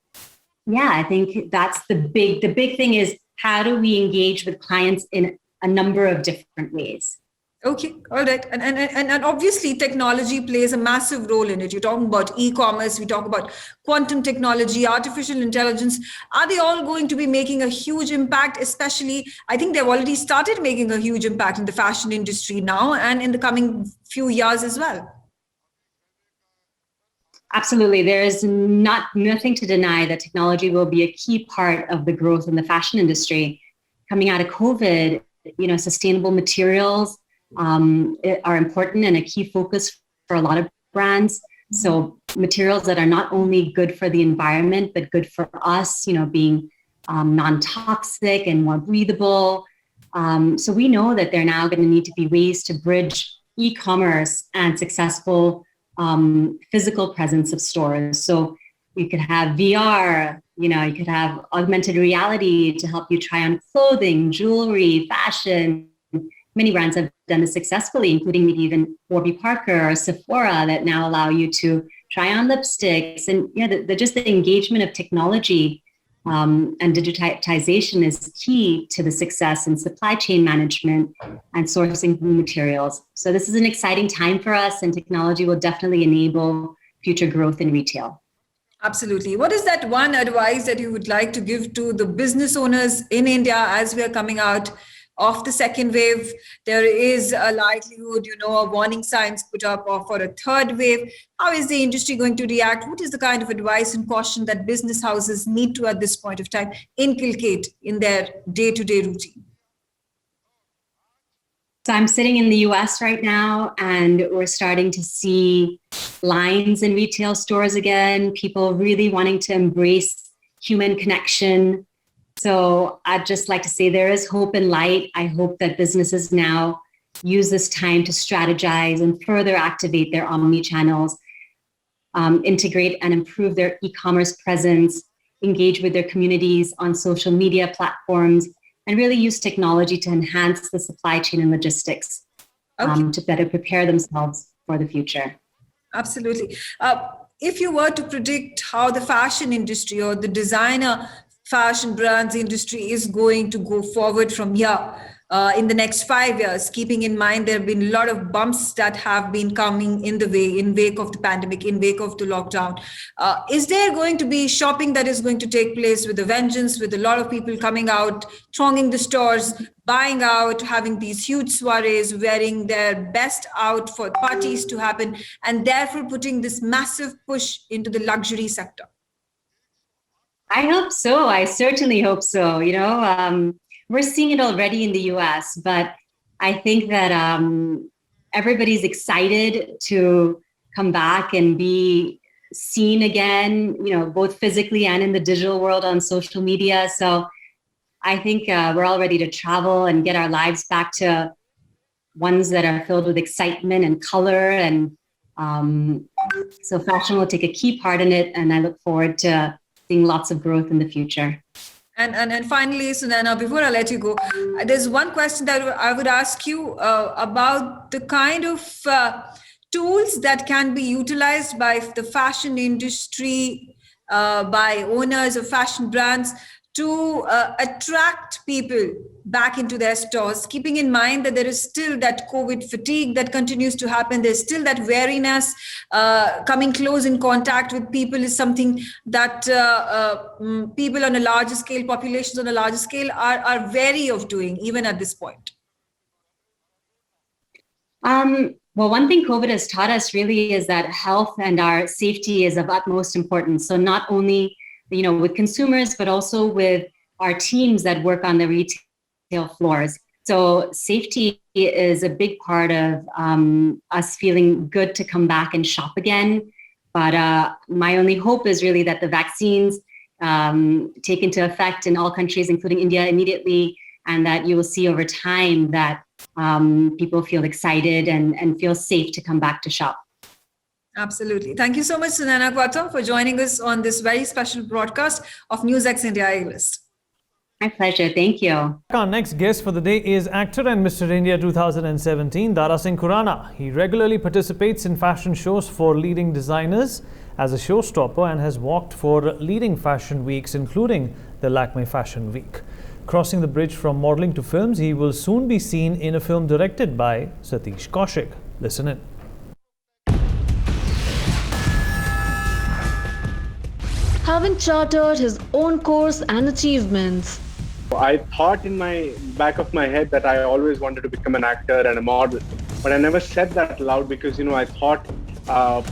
yeah, I think that's the big thing is how do we engage with clients in a number of different ways? Okay, all right. And obviously technology plays a massive role in it. You're talking about e-commerce, we talk about quantum technology, artificial intelligence. Are they all going to be making a huge impact? Especially, I think they've already started making a huge impact in the fashion industry now and in the coming few years as well. Absolutely. There is nothing to deny that technology will be a key part of the growth in the fashion industry. Coming out of COVID, sustainable materials are important and a key focus for a lot of brands. So materials that are not only good for the environment, but good for us, being non-toxic and more breathable. So we know that there are now going to need to be ways to bridge e-commerce and successful physical presence of stores. So you could have VR, you could have augmented reality to help you try on clothing, jewelry, fashion. Many brands have done this successfully, including maybe even Warby Parker or Sephora that now allow you to try on lipsticks. And just the engagement of technology and digitization is key to the success in supply chain management and sourcing new materials. So this is an exciting time for us, and technology will definitely enable future growth in retail. Absolutely. What is that one advice that you would like to give to the business owners in India as we are coming out of the second wave? There is a likelihood, a warning signs put up for a third wave. How is the industry going to react? What is the kind of advice and caution that business houses need to, at this point of time, inculcate in their day-to-day routine? So I'm sitting in the US right now, and we're starting to see lines in retail stores again, people really wanting to embrace human connection. So I'd just like to say there is hope and light. I hope that businesses now use this time to strategize and further activate their omni-channels, integrate and improve their e-commerce presence, engage with their communities on social media platforms, and really use technology to enhance the supply chain and logistics to better prepare themselves for the future. Absolutely. If you were to predict how the fashion industry or the designer fashion brands industry is going to go forward from here in the next 5 years, keeping in mind there have been a lot of bumps that have been coming in the way in wake of the pandemic, in wake of the lockdown. Is there going to be shopping that is going to take place with a vengeance, with a lot of people coming out, thronging the stores, buying out, having these huge soirees, wearing their best out for parties to happen, and therefore putting this massive push into the luxury sector? I hope so. I certainly hope so. We're seeing it already in the US, but I think that everybody's excited to come back and be seen again, both physically and in the digital world on social media. So I think we're all ready to travel and get our lives back to ones that are filled with excitement and color. And so fashion will take a key part in it. And I look forward to seeing lots of growth in the future. And finally, Sunaina, before I let you go, there's one question that I would ask you about the kind of tools that can be utilized by the fashion industry, by owners of fashion brands to attract people back into their stores, keeping in mind that there is still that COVID fatigue that continues to happen. There's still that wariness. Coming close in contact with people is something that people on a larger scale, populations on a larger scale are wary of doing, even at this point. Well, one thing COVID has taught us really is that health and our safety is of utmost importance. So not only with consumers, but also with our teams that work on the retail floors. So safety is a big part of us feeling good to come back and shop again. But my only hope is really that the vaccines take into effect in all countries, including India, immediately, and that you will see over time that people feel excited and feel safe to come back to shop. Absolutely. Thank you so much, Sunaina Quatra, for joining us on this very special broadcast of NewsX India A-List. My pleasure. Thank you. Our next guest for the day is actor and Mr. India 2017, Dara Singh Khurana. He regularly participates in fashion shows for leading designers as a showstopper and has walked for leading fashion weeks, including the Lakme Fashion Week. Crossing the bridge from modeling to films, he will soon be seen in a film directed by Satish Kaushik. Listen in. Having chartered his own course and achievements, I thought in my back of my head that I always wanted to become an actor and a model, but I never said that loud because, I thought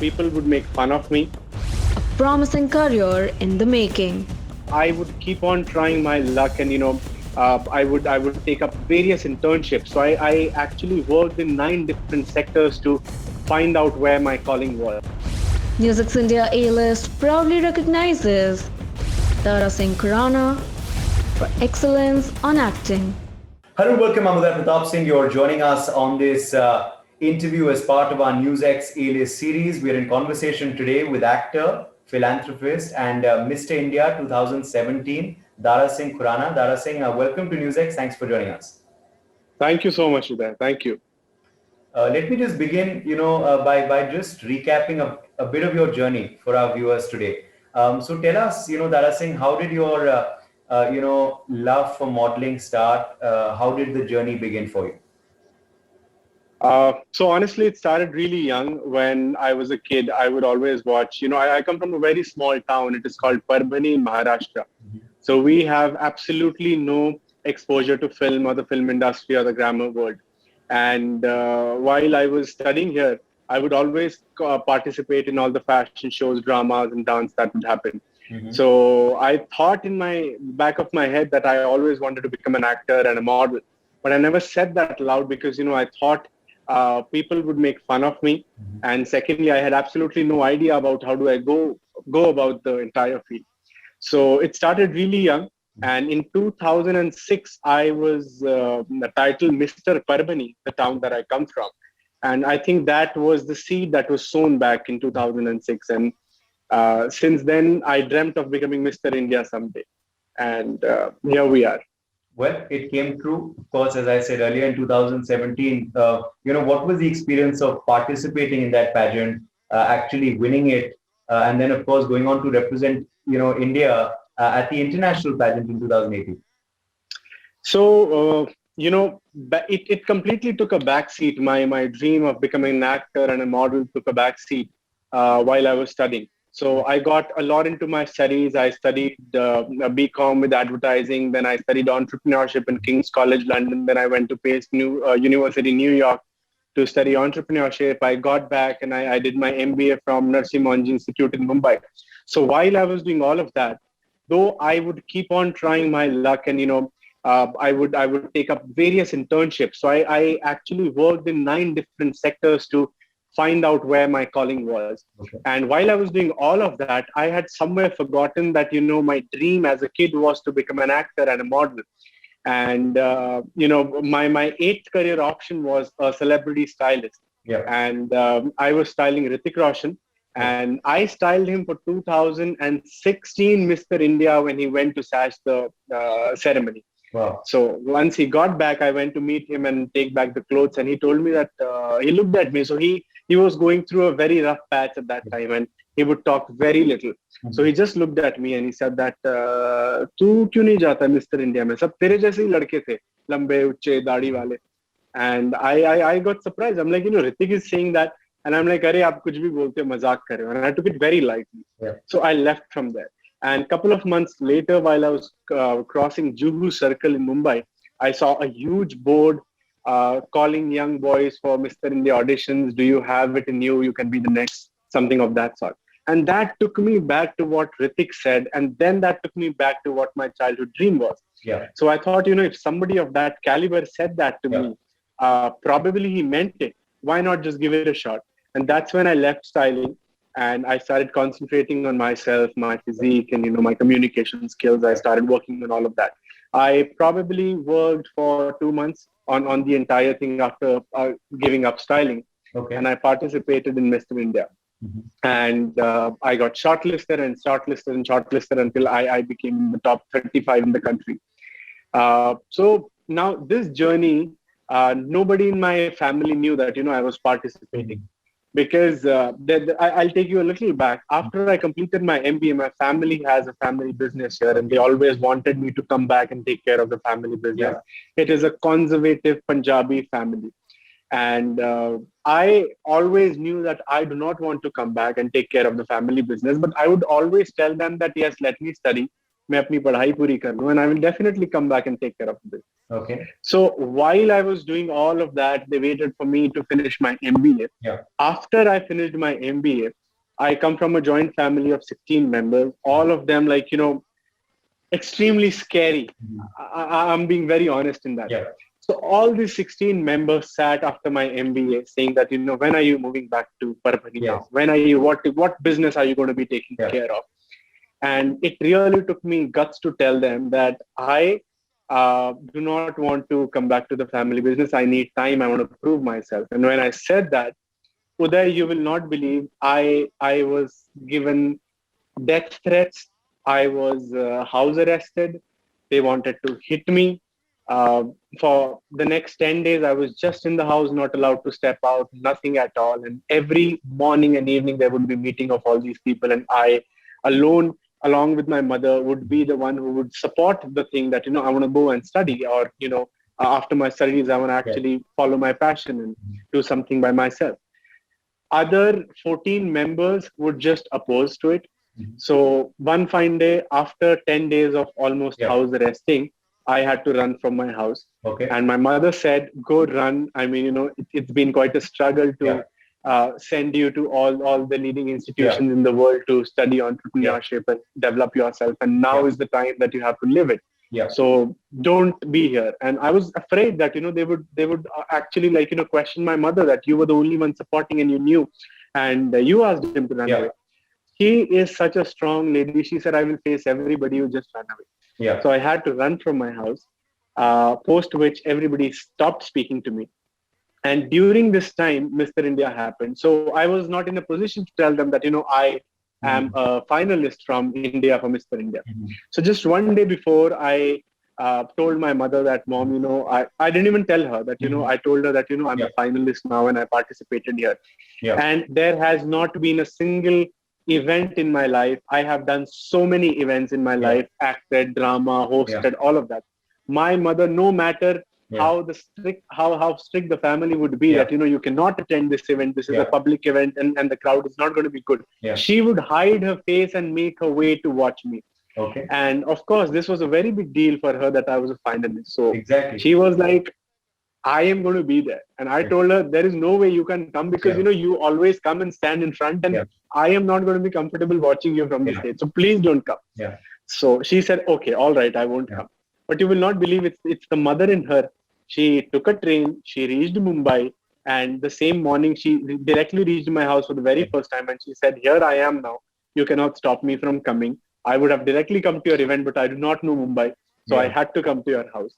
people would make fun of me. a promising career in the making. I would keep on trying my luck and, I would take up various internships. So I actually worked in 9 different sectors to find out where my calling was. NewsX India A-List proudly recognizes Dara Singh Khurana for excellence on acting. Hello, welcome. I'm Uday Pratap Singh. You're joining us on this interview as part of our NewsX A-List series. We're in conversation today with actor, philanthropist, and Mr. India 2017, Dara Singh Khurana. Dara Singh, welcome to NewsX. Thanks for joining us. Thank you so much, Uday. Thank you. Let me just begin, by just recapping a bit of your journey for our viewers today. So tell us, Dara Singh, how did your love for modeling start? How did the journey begin for you? So honestly, it started really young. When I was a kid, I would always watch, I come from a very small town. It is called Parbhani in Maharashtra. Mm-hmm. So we have absolutely no exposure to film or the film industry or the glamour world. And while I was studying here, I would always participate in all the fashion shows, dramas, and dance that would happen. Mm-hmm. So I thought in my back of my head that I always wanted to become an actor and a model, but I never said that loud because, I thought people would make fun of me. Mm-hmm. And secondly, I had absolutely no idea about how do I go about the entire field. So it started really young. And in 2006, I was the title Mr. Parbhani, the town that I come from. And I think that was the seed that was sown back in 2006. And since then, I dreamt of becoming Mr. India someday. And here we are. Well, it came true, of course, as I said earlier in 2017. What was the experience of participating in that pageant, actually winning it, and then, of course, going on to represent, India at the international pageant in 2018? So, it completely took a backseat. My dream of becoming an actor and a model took a backseat while I was studying. So I got a lot into my studies. I studied BCom with advertising. Then I studied entrepreneurship in King's College London. Then I went to Pace University, New York to study entrepreneurship. I got back and I did my MBA from Narsee Monjee Institute in Mumbai. So while I was doing all of that, though I would keep on trying my luck and, I would take up various internships. So I actually worked in 9 different sectors to find out where my calling was. Okay. And while I was doing all of that, I had somewhere forgotten that, my dream as a kid was to become an actor and a model. And, my 8th career option was a celebrity stylist. Yeah. And I was styling Hrithik Roshan. And I styled him for 2016 Mr. India when he went to Sash the ceremony. Wow. So once he got back, I went to meet him and take back the clothes. And he told me that he looked at me. So he was going through a very rough patch at that time and he would talk very little. Mm-hmm. So he just looked at me and he said that, "Tu kyun nahi jata Mr. India mein? Sab tere jaise hi ladke the, lambe, uche, daadi wale." And I got surprised. I'm like, Hrithik is saying that. And I'm like, "Arey, aap kuch bhi bolte ho, mazak kar rahe ho." And I took it very lightly. Yeah. So I left from there. And a couple of months later, while I was crossing Juhu Circle in Mumbai, I saw a huge board calling young boys for Mr. India auditions. Do you have it in you? You can be the next, something of that sort. And that took me back to what Hrithik said. And then that took me back to what my childhood dream was. Yeah. So I thought, if somebody of that caliber said that to me, probably he meant it. Why not just give it a shot? And that's when I left styling. and I started concentrating on myself, my physique, and my communication skills. I started working on all of that. I probably worked for 2 months on the entire thing after giving up styling, Okay. and I participated in Mr. India. And I got shortlisted until I became in the top 35 in the country. So now this journey, nobody in my family knew that I was participating, because I'll take you a little back. After I completed my MBA, my family has a family business here, and they always wanted me to come back and take care of the family business. It is a conservative Punjabi family. And I always knew that I do not want to come back and take care of the family business, but I would always tell them that, yes, let me study, मैं अपनी पढ़ाई पूरी कर लूं, and I will definitely come back and take care of the business. Okay. So while I was doing all of that, they waited for me to finish my MBA. Yeah. After I finished my MBA, I come from a joint family of 16 members, all of them extremely scary. I'm being very honest in that. Yeah. So all these 16 members sat after my MBA saying that, when are you moving back to Parbhani now? When are you, what business are you going to be taking care of? And it really took me guts to tell them that I do not want to come back to the family business. I need time. I want to prove myself. And when I said that, Uday, you will not believe, I was given death threats. I was house arrested. They wanted to hit me. For the next 10 days, I was just in the house, not allowed to step out, nothing at all. And every morning and evening, there would be meeting of all these people. And I alone, along with my mother, would be the one who would support the thing that, I want to go and study, or, after my studies, I want to actually follow my passion and do something by myself. Other 14 members would just oppose to it. So one fine day, after 10 days of almost house arresting, I had to run from my house. Okay. And my mother said, go run. I mean, it's been quite a struggle to send you to all the leading institutions in the world to study entrepreneurship and develop yourself. And now is the time that you have to live it. Yeah. So don't be here. And I was afraid that, they would actually question my mother, that you were the only one supporting and you knew, and you asked him to run away. She is such a strong lady. She said, I will face everybody, you just run away. Yeah. So I had to run from my house, post which everybody stopped speaking to me. And during this time, Mr. India happened. So I was not in a position to tell them that, I am a finalist from India for Mr. India. So just one day before, I told my mother that, Mom, I didn't even tell her that, I told her that, I'm a finalist now and I participated here. And there has not been a single event in my life. I have done so many events in my life, acted, drama, hosted, all of that. My mother, no matter how strict the family would be, that you cannot attend this event, this is a public event, and the crowd is not going to be good. She would hide her face and make her way to watch me. Okay. And of course, this was a very big deal for her that I was a finalist. So she was like, I am going to be there. And I told her, there is no way you can come, because you always come and stand in front, and I am not going to be comfortable watching you from the stage. So please don't come. So she said, okay, all right, I won't come. But you will not believe, it's the mother in her. She took a train, she reached Mumbai, and the same morning she directly reached my house for the very first time, and she said, here I am now. You cannot stop me from coming. I would have directly come to your event, but I do not know Mumbai. So I had to come to your house.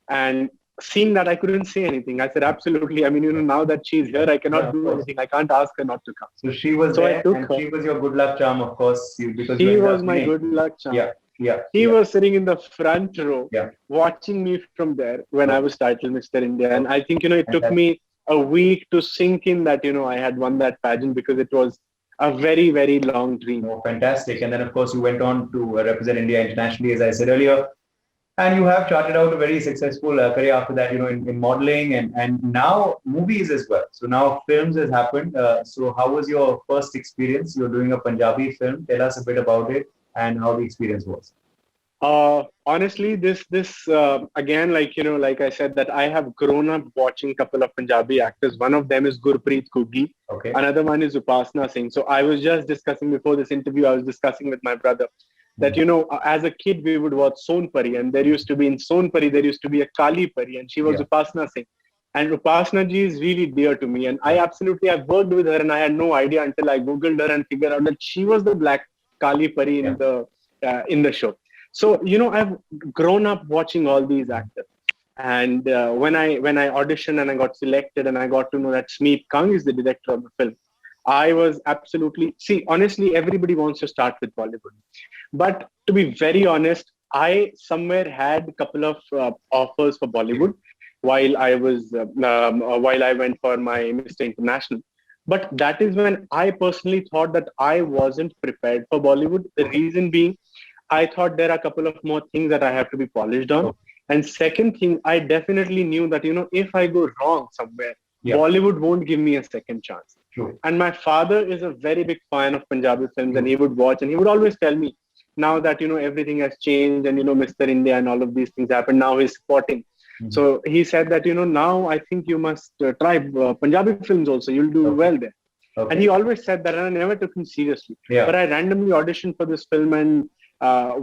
And seeing that, I couldn't say anything. I said, absolutely. I mean, now that she's here, I cannot do anything. I can't ask her not to come. So she was there, and she was your good luck charm, of course. Because she was my good luck charm. He was sitting in the front row, watching me from there when I was titled Mr. India. And I think, it took me a week to sink in that, I had won that pageant, because it was a very, very long dream. Oh, fantastic. And then, of course, you went on to represent India internationally, as I said earlier. And you have charted out a very successful career after that, in modeling and now movies as well. So now films has happened. So how was your first experience? You're doing a Punjabi film. Tell us a bit about it and how the experience was. Honestly, this again, like I said, that I have grown up watching a couple of Punjabi actors. One of them is Gurpreet Guggi. Okay. Another one is Upasna Singh. So I was just discussing before this interview, I was discussing with my brother that, as a kid, we would watch Sonpari, and there used to be in Sonpari, there used to be a Kali Pari, and she was Upasna Singh. And Upasana ji is really dear to me. And I've worked with her and I had no idea until I Googled her and figured out that she was the Black Kali Pari in the show. So, I've grown up watching all these actors. And when I auditioned and I got selected and I got to know that Smeep Kang is the director of the film, I was absolutely, honestly, everybody wants to start with Bollywood. But to be very honest, I somewhere had a couple of offers for Bollywood while I went for my Mr. International. But that is when I personally thought that I wasn't prepared for Bollywood. The reason being, I thought there are a couple of more things that I have to be polished on. And second thing, I definitely knew that, if I go wrong somewhere, Bollywood won't give me a second chance. True. And my father is a very big fan of Punjabi films, and he would watch and he would always tell me, now that, everything has changed and, Mr. India and all of these things happen, now he's supporting. So he said that, now I think you must try Punjabi films also. You'll do well there. Okay. And he always said that, and I never took him seriously. But I randomly auditioned for this film, and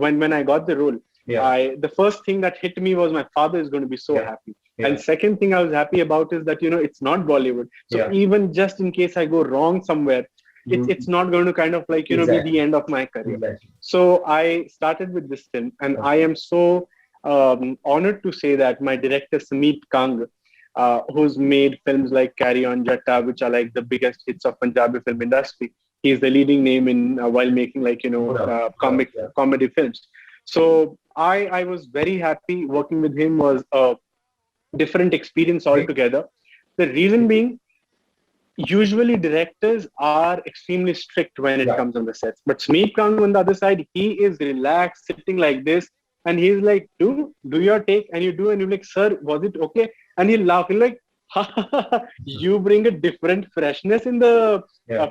when I got the role, the first thing that hit me was my father is going to be so happy. And second thing I was happy about is that, it's not Bollywood. So even just in case I go wrong somewhere, it's not going to kind of like, be the end of my career. Exactly. So I started with this film, and I am so honored to say that my director Smeep Kang, who's made films like Carry On Jatta, which are like the biggest hits of Punjabi film industry. He's the leading name in while making like, comedy films. So I was very happy working with him. Was a different experience altogether. The reason being, usually directors are extremely strict when it comes on the sets. But Smeep Kang on the other side, he is relaxed, sitting like this. And he's like, do your take. And you do. And you're like, sir, was it okay? And he'll laugh. He'll like, you bring a different freshness in the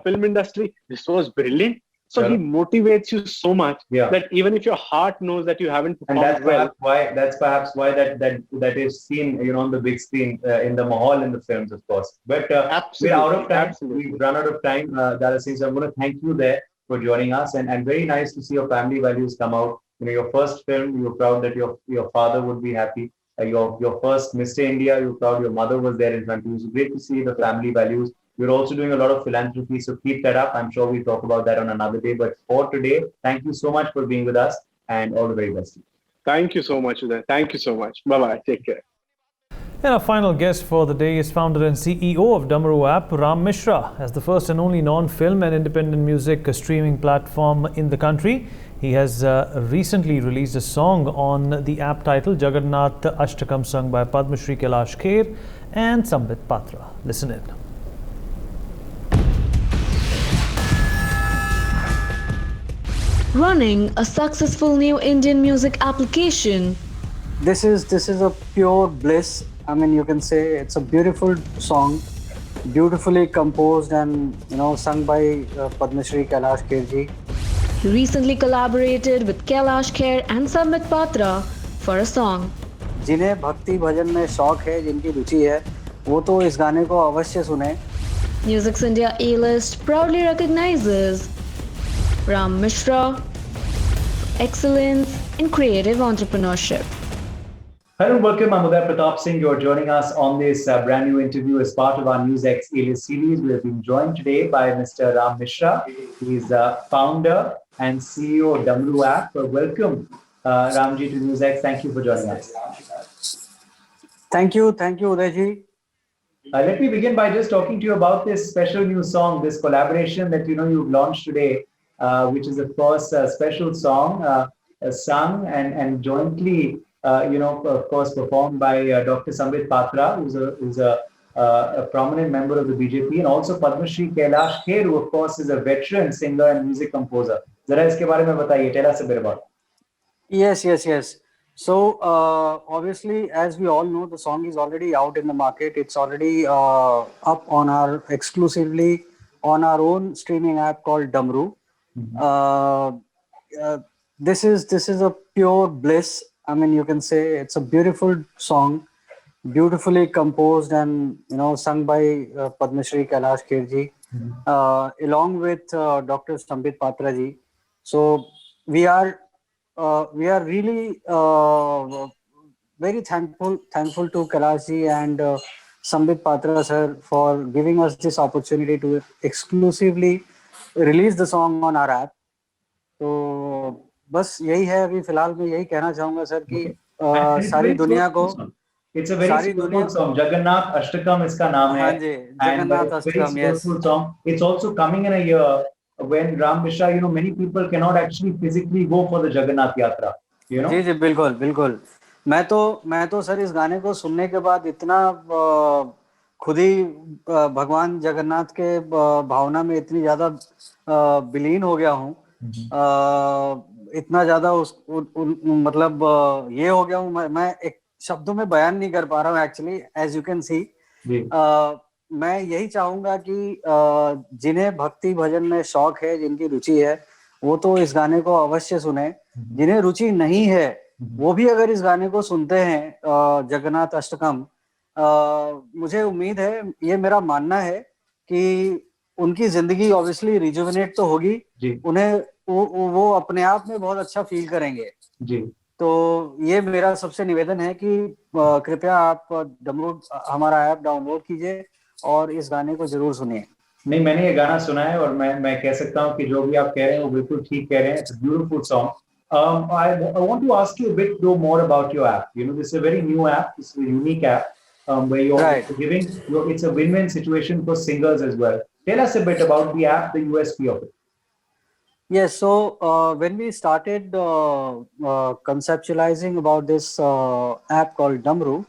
film industry. This was brilliant. So he motivates you so much that even if your heart knows that you haven't performed that's perhaps why that is seen, on the big screen in the Mahal in the films, of course. But we're out of time. We've run out of time, Dada Singh. So I'm going to thank you there for joining us, and very nice to see your family values come out. Your first film, you're proud that your father would be happy. Your first Mr. India, you're proud your mother was there in front of you. So great to see the family values. You're also doing a lot of philanthropy, so keep that up. I'm sure we'll talk about that on another day. But for today, thank you so much for being with us, and all the very best. Thank you so much, Uday. Thank you so much. Bye-bye. Take care. And our final guest for the day is founder and CEO of Damru app, Ram Mishra. As the first and only non-film and independent music streaming platform in the country, he has recently released a song on the app titled Jagannath Ashtakam, sung by Padma Shri Kailash Kher and Sambit Patra. Listen in. Running a successful new Indian music application. This is a pure bliss. I mean, you can say it's a beautiful song, beautifully composed and sung by Padma Shri Kailash Kher ji. He recently collaborated with Kailash Kher and Sambit Patra for a song. जिन्हें भक्ति भजन में शौक है, जिनकी रुचि है, वो तो इस गाने को अवश्य सुने. Music's India A-list proudly recognizes Ram Mishra for excellence in creative entrepreneurship. Hello, welcome. I'm Uday Pratap Singh. You're joining us on this brand new interview as part of our NewsX A-list series. We have been joined today by Mr. Ram Mishra. He's founder and CEO of Damru app. Welcome, Ramji, to NewsX. Thank you for joining us. Thank you, Udayji. Let me begin by just talking to you about this special new song, this collaboration that you've launched today, which is of course a special song sung and jointly, of course, performed by Dr. Sambit Patra, who's a prominent member of the BJP, and also Padma Shri Kailash Kher, who of course is a veteran singer and music composer. Zara iske bare mein bataiye, tell us a bit about it. Yes. So obviously, as we all know, the song is already out in the market. It's already up on exclusively on our own streaming app called Damru. This is a pure bliss. I mean, you can say it's a beautiful song, beautifully composed and sung by Padma Shri Kailash Kher ji, along with Dr. Sambit Patra ji. So we are really very thankful to Kailash ji and Sambit Patra sir for giving us this opportunity to exclusively release the song on our app. तो बस यही है, अभी फिलहाल मैं यही कहना चाहूंगा सर कि And it's a सारी very दुनिया को, soulful song. It's a very सारी दुनिया, soulful song. Jagannath Ashtakam इसका नाम हाँ है. जी, And but Jagannath it's a very Ashtakam, yes soulful song. It's also coming in a year when Ram Mishra, many people cannot actually physically go for the Jagannath Yatra. जी जी बिल्कुल बिल्कुल। मैं तो sir इस गाने को सुनने के बाद इतना खुद ही भगवान जगन्नाथ के भावना में इतनी ज्यादा विलीन हो गया हूँ, इतना ज्यादा मतलब ये हो गया हूँ, मैं एक शब्दों में बयान नहीं कर पा रहा हूँ actually, as you can see. मैं यही चाहूंगा कि जिन्हें भक्ति भजन में शौक है, जिनकी रुचि है, वो तो इस गाने को अवश्य सुने। जिन्हें रुचि नहीं है वो भी अगर इस गाने को सुनते हैं, जगन्नाथ अष्टकम, मुझे उम्मीद है, ये मेरा मानना है कि उनकी जिंदगी ऑब्वियसली रिजुविनेट तो होगी, उन्हें वो अपने आप में बहुत अच्छा फील करेंगे जी। तो ये मेरा सबसे निवेदन है कि कृपया आप हमारा ऐप डाउनलोड कीजिए और इस गाने को जरूर सुनिए। नहीं, मैंने ये गाना सुना है और मैं कह सकता हूँ कि जो भी आप कह रहे हैं वो बिल्कुल ठीक कह रहे हैं। It's a beautiful song. I want to ask you a bit more about your app. This is a very new app. This is a unique app where you're giving. It's a win-win situation for singers as well. Tell us a bit about the app, the USP of it. Yes, so when we started conceptualizing about this app called Damru,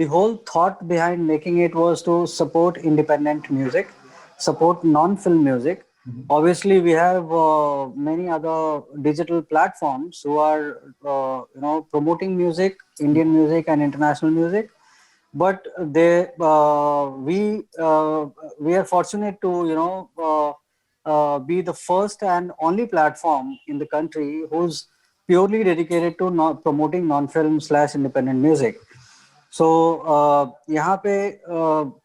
the whole thought behind making it was to support independent music, support non-film music. Obviously, we have many other digital platforms who are promoting music, Indian music and international music, but we are fortunate to be the first and only platform in the country who's purely dedicated to promoting non-film / independent music. So यहाँ पे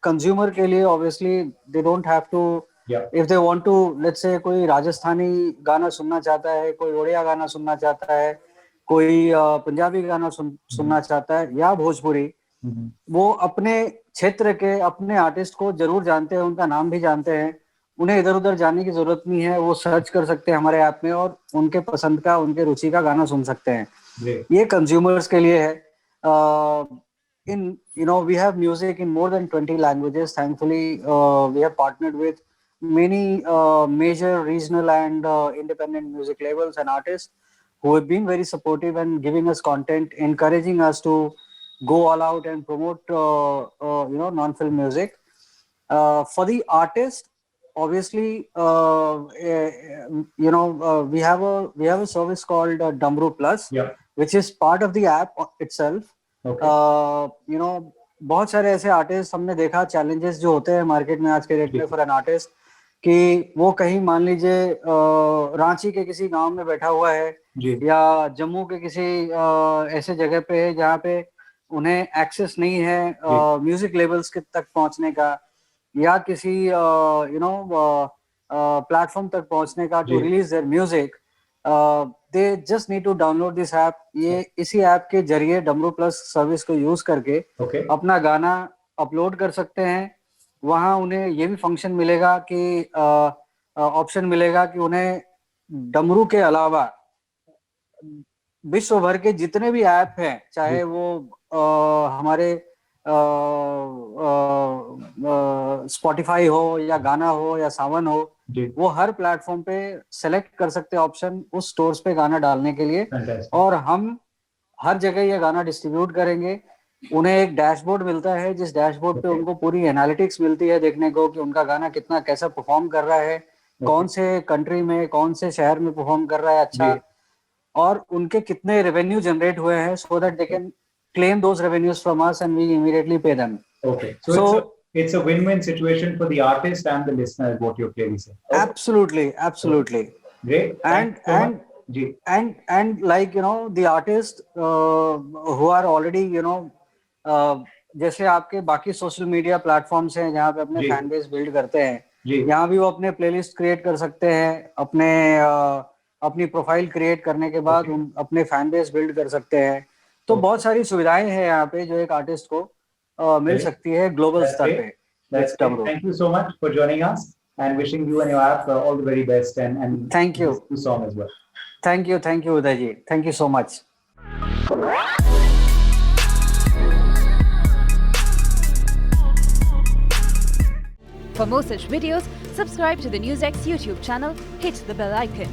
consumer के लिए obviously they don't have to, if they want to, let's say कोई राजस्थानी गाना सुनना चाहता है, कोई उड़िया गाना सुनना चाहता है, कोई पंजाबी गाना सुनना चाहता है या भोजपुरी, वो अपने क्षेत्र के अपने आर्टिस्ट को जरूर जानते हैं, उनका नाम भी जानते हैं, उन्हें इधर उधर जाने की जरूरत नहीं है, वो सर्च कर सकते हैं हमारे ऐप में और उनके पसंद का, उनके रुचि का गाना सुन सकते हैं। ये कंज्यूमर्स के लिए है। We have music in more than 20 languages. Thankfully, we have partnered with many major regional and independent music labels and artists who have been very supportive and giving us content, encouraging us to go all out and promote non-film music. For the artist, obviously, we have a service called Damru Plus, which is part of the app itself. बहुत सारे ऐसे artist हमने देखा, challenges जो होते हैं market में आज के डेट में फॉर एन आर्टिस्ट, कि वो कहीं मान लीजिए रांची के किसी गांव में बैठा हुआ है या जम्मू के किसी ऐसे जगह पे है जहाँ पे उन्हें एक्सेस नहीं है म्यूजिक लेवल्स के तक पहुंचने का या किसी प्लेटफॉर्म तक पहुंचने का to release their music. They just need to download this app. ये इसी ऐप के जरिए डमरू प्लस सर्विस को यूज करके अपना गाना अपलोड कर सकते हैं। वहां उन्हें ये भी फंक्शन मिलेगा कि ऑप्शन मिलेगा कि उन्हें डमरू के अलावा विश्व भर के जितने भी ऐप हैं, चाहे वो हमारे स्पॉटिफाई हो या गाना हो या सावन हो, वो हर प्लेटफॉर्म पे सेलेक्ट कर सकते हैं ऑप्शन उस स्टोर्स पे गाना डालने के लिए, और हम हर जगह ये गाना डिस्ट्रीब्यूट करेंगे। उन्हें एक डैशबोर्ड मिलता है, जिस डैशबोर्ड पे उनको पूरी एनालिटिक्स मिलती है देखने को कि उनका गाना कितना कैसा परफॉर्म कर रहा है, कौन से कंट्री में कौन से शहर में परफॉर्म कर रहा है अच्छा, और उनके कितने रेवेन्यू जनरेट हुए हैं, so that they can claim those revenues from us and we immediately pay them. Okay. So it's a win-win situation for the artist and the listener, is what you're clearly saying. Okay. Absolutely. Great. And like the artists who are already जैसे आपके बाकी social media platforms हैं जहाँ पे अपने fan base build करते हैं, यहाँ भी वो अपने प्लेलिस्ट क्रिएट कर सकते हैं, अपनी प्रोफाइल क्रिएट करने के बाद अपने फैन बेस बिल्ड कर सकते हैं। तो बहुत सारी सुविधाएं हैं यहाँ पे जो एक आर्टिस्ट को मिल Correct. सकती है ग्लोबल That's स्तर great. पे That's with great. Damru. Thank you so much for joining us and wishing you and your app all the very best and Thank you. this song as well. Thank you, Uday ji. Thank you so much. For more such videos, subscribe to the NewsX YouTube channel, hit the bell icon.